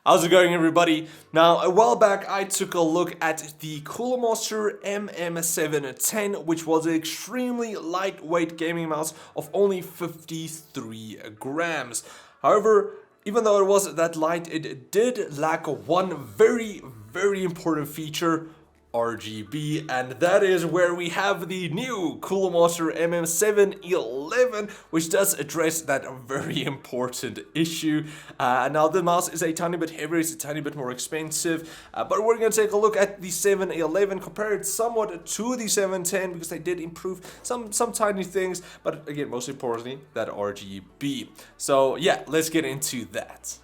How's it going, everybody? Now, a while back, I took a look at the CoolerMaster MM710, which was an extremely lightweight gaming mouse of only 53 grams. However, even though it was that light, it did lack one very important feature: RGB, and that is where we have the new CoolerMaster MM711, which does address that very important issue. Now the mouse is a tiny bit heavier, it's a tiny bit more expensive, but we're going to take a look at the 711, compare it somewhat to the 710 because they did improve some tiny things, but again, most importantly, that RGB. So yeah, let's get into that.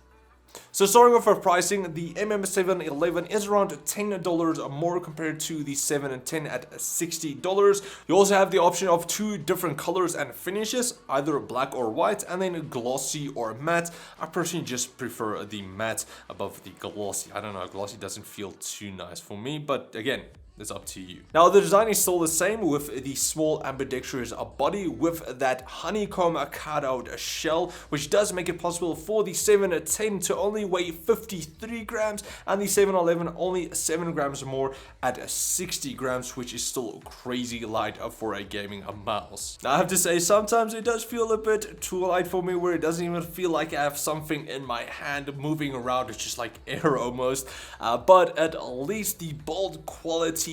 So starting off with pricing, the MM711 is around $10 more compared to the 710 at $60. You also have the option of two different colors and finishes, either black or white, and then glossy or matte. I personally just prefer the matte above the glossy. I don't know, glossy doesn't feel too nice for me, but again, it's up to you. Now the design is still the same, with the small ambidextrous body with that honeycomb cutout shell, which does make it possible for the 710 to only weigh 53 grams and the 711 only 7 grams more at 60 grams, which is still crazy light for a gaming mouse. Now I have to say, sometimes it does feel a bit too light for me, where it doesn't even feel like I have something in my hand moving around. It's just like air almost, but at least the build quality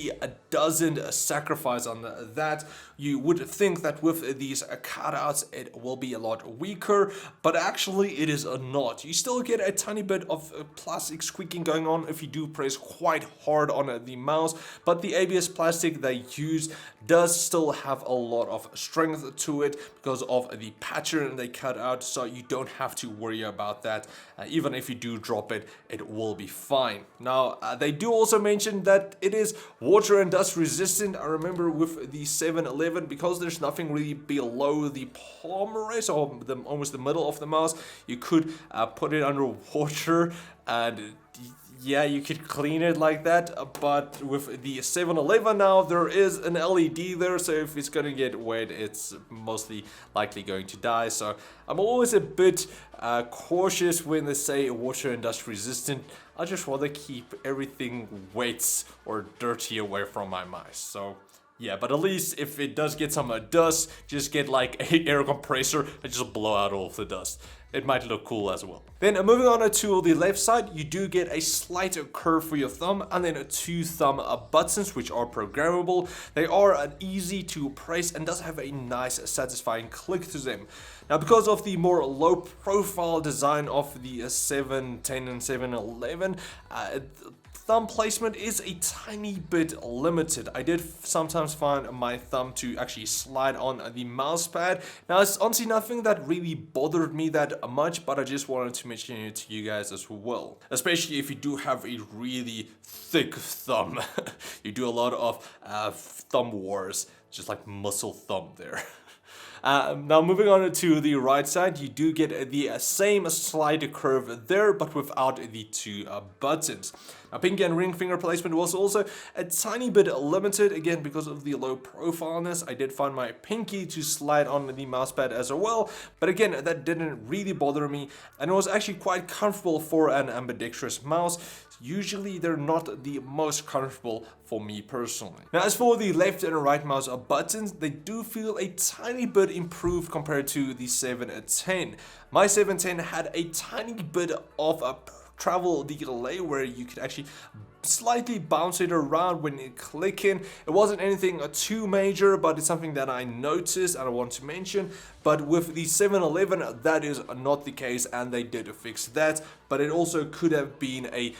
doesn't sacrifice on that. You would think that with these cutouts it will be a lot weaker, but actually it is not. You still get a tiny bit of plastic squeaking going on if you do press quite hard on the mouse, but the ABS plastic they use does still have a lot of strength to it because of the pattern they cut out, so you don't have to worry about that. Even if you do drop it, it will be fine. Now they do also mention that it is water and dust resistant. I remember with the 711, because there's nothing really below the palm rest or almost the middle of the mouse, you could put it under water and yeah, you could clean it like that. But with the 711 now, there is an LED there, so if it's gonna get wet, it's mostly likely going to die. So I'm always a bit cautious when they say water and dust resistant. I just rather keep everything wet or dirty away from my mice. So yeah, but at least if it does get some dust, just get like an air compressor and just blow out all of the dust. It might look cool as well. Then moving on to the left side, you do get a slight curve for your thumb and then two thumb buttons, which are programmable. They are easy to press and does have a nice satisfying click to them. Now because of the more low profile design of the 710 and 711, thumb placement is a tiny bit limited. I did sometimes find my thumb to actually slide on the mouse pad. Now it's honestly nothing that really bothered me that much, but I just wanted to mention it to you guys as well. Especially if you do have a really thick thumb. You do a lot of thumb wars, just like muscle thumb there. Now moving on to the right side, you do get the same slight curve there, but without the two buttons. Now pinky and ring finger placement was also a tiny bit limited, again because of the low profileness. I did find my pinky to slide on the mousepad as well, but again that didn't really bother me, and it was actually quite comfortable for an ambidextrous mouse. Usually they're not the most comfortable for me personally. Now as for the left and right mouse buttons, they do feel a tiny bit improved compared to the 710. My 710 had a tiny bit of a travel delay where you could actually slightly bounce it around when you click in. It wasn't anything too major, but it's something that I noticed and I want to mention. But with the 711, that is not the case, and they did fix that. But it also could have been a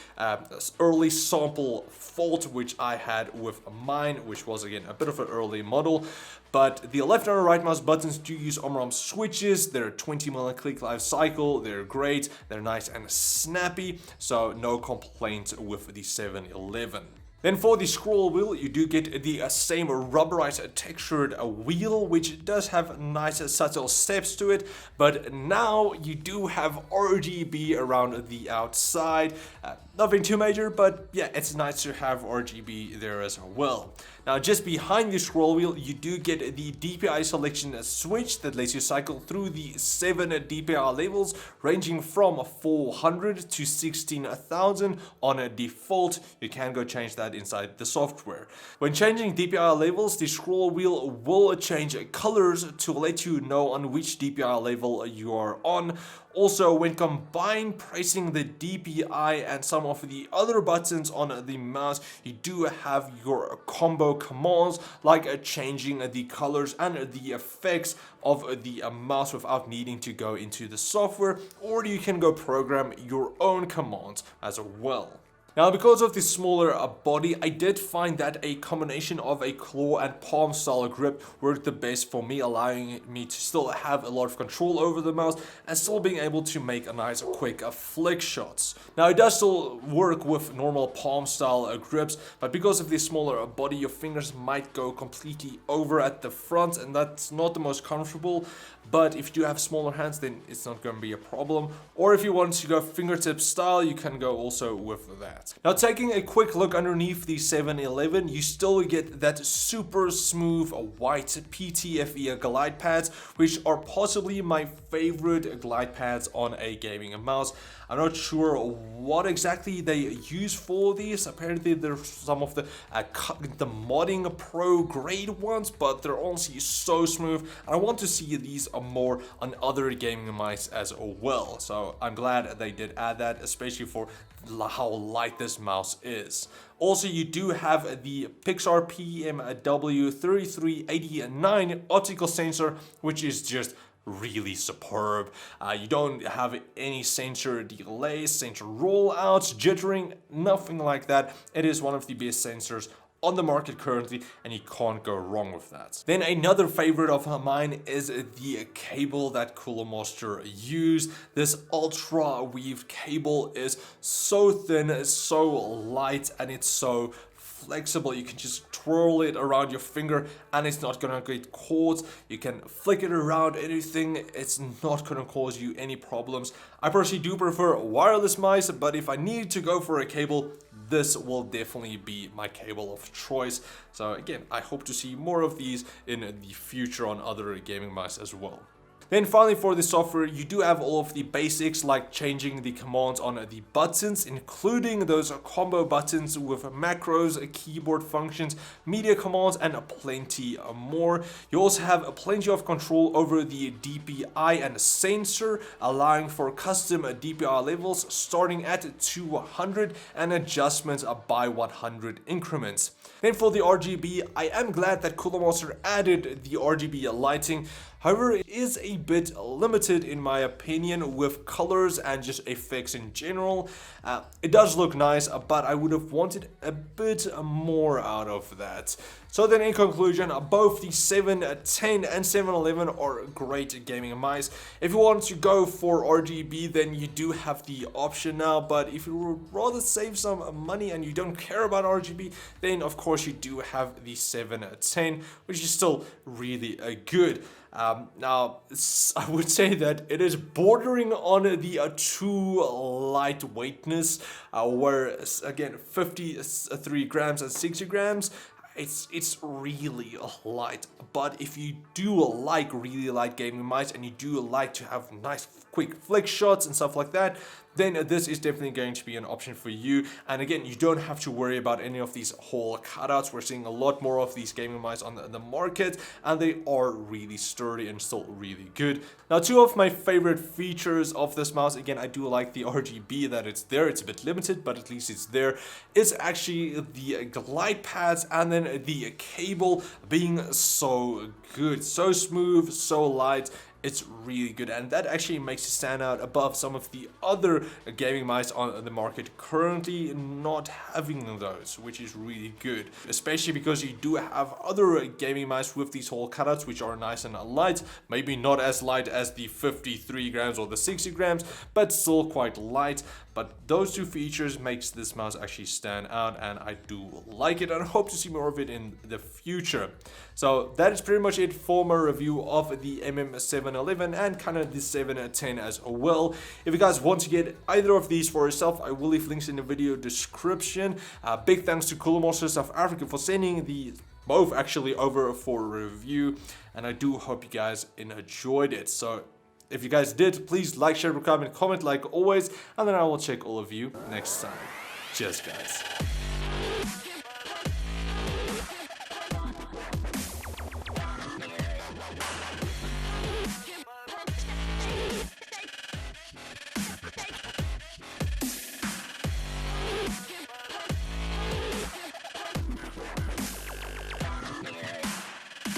early sample fault, which I had with mine, which was again a bit of an early model. But the left and right mouse buttons do use arm switches. They're 20mm click life cycle. They're great. They're nice and snappy. So no complaints with the 711. Then for the scroll wheel, you do get the same rubberized textured wheel, which does have nice subtle steps to it, but now you do have RGB around the outside. Nothing too major, but yeah, it's nice to have RGB there as well. Now just behind the scroll wheel, you do get the DPI selection switch that lets you cycle through the 7 DPI levels ranging from 400 to 16,000 on a default. You can go change that inside the software. When changing DPI levels, the scroll wheel will change colors to let you know on which DPI level you are on. Also, when pressing the DPI and some of the other buttons on the mouse, you do have your combo commands like changing the colors and the effects of the mouse without needing to go into the software, or you can go program your own commands as well. Now, because of the smaller body, I did find that a combination of a claw and palm style grip worked the best for me, allowing me to still have a lot of control over the mouse and still being able to make a nice quick flick shots. Now, it does still work with normal palm style grips, but because of the smaller body, your fingers might go completely over at the front, and that's not the most comfortable. But if you do have smaller hands, then it's not going to be a problem. Or if you want to go fingertip style, you can go also with that. Now, taking a quick look underneath the 711, you still get that super smooth white PTFE glide pads, which are possibly my favorite glide pads on a gaming mouse. I'm not sure what exactly they use for these. Apparently there's some of the modding pro grade ones, but they're honestly so smooth, and I want to see these more on other gaming mice as well. So I'm glad they did add that, especially for how light this mouse is. Also, you do have the Pixar PMW3389 optical sensor, which is just really superb. You don't have any sensor delays, sensor rollouts, jittering, nothing like that. It is one of the best sensors on the market currently, and you can't go wrong with that. Then another favorite of mine is the cable that CoolerMaster used. This ultra weave cable is so thin, so light, and it's so flexible. You can just twirl it around your finger and it's not gonna get caught. You can flick it around anything, it's not gonna cause you any problems. I personally do prefer wireless mice, but if I need to go for a cable, this will definitely be my cable of choice. So again, I hope to see more of these in the future on other gaming mice as well. Then finally, for the software, you do have all of the basics like changing the commands on the buttons, including those combo buttons with macros, keyboard functions, media commands, and plenty more. You also have plenty of control over the DPI and sensor, allowing for custom DPI levels starting at 200 and adjustments by 100 increments. Then for the RGB, I am glad that CoolerMaster added the RGB lighting. However, it is a bit limited in my opinion with colors and just effects in general. It does look nice, but I would have wanted a bit more out of that. So then in conclusion, both the 710 and 711 are great gaming mice. If you want to go for RGB, then you do have the option now, but if you would rather save some money and you don't care about RGB, then of course you do have the 710, which is still really good. Now, I would say that it is bordering on the too lightweightness, where again 53 grams and 60 grams. It's really light, but if you do like really light gaming mice and you do like to have nice quick flick shots and stuff like that, then this is definitely going to be an option for you. And again, you don't have to worry about any of these hole cutouts. We're seeing a lot more of these gaming mice on the market, and they are really sturdy and still really good. Now, two of my favorite features of this mouse, again, I do like the RGB that it's there. It's a bit limited, but at least it's there. It's actually the glide pads and then the cable being so good, so smooth, so light. It's really good, and that actually makes it stand out above some of the other gaming mice on the market currently not having those, which is really good, especially because you do have other gaming mice with these hole cutouts which are nice and light, maybe not as light as the 53 grams or the 60 grams, but still quite light. but those two features makes this mouse actually stand out, and I do like it, and I hope to see more of it in the future. So that is pretty much it for my review of the MM711 and kind of the 710 as well. If you guys want to get either of these for yourself, I will leave links in the video description. Big thanks to CoolerMaster South Africa for sending the both actually over for review, and I do hope you guys enjoyed it. So if you guys did, please like, share, comment like always, and then I will check all of you next time. Cheers, guys.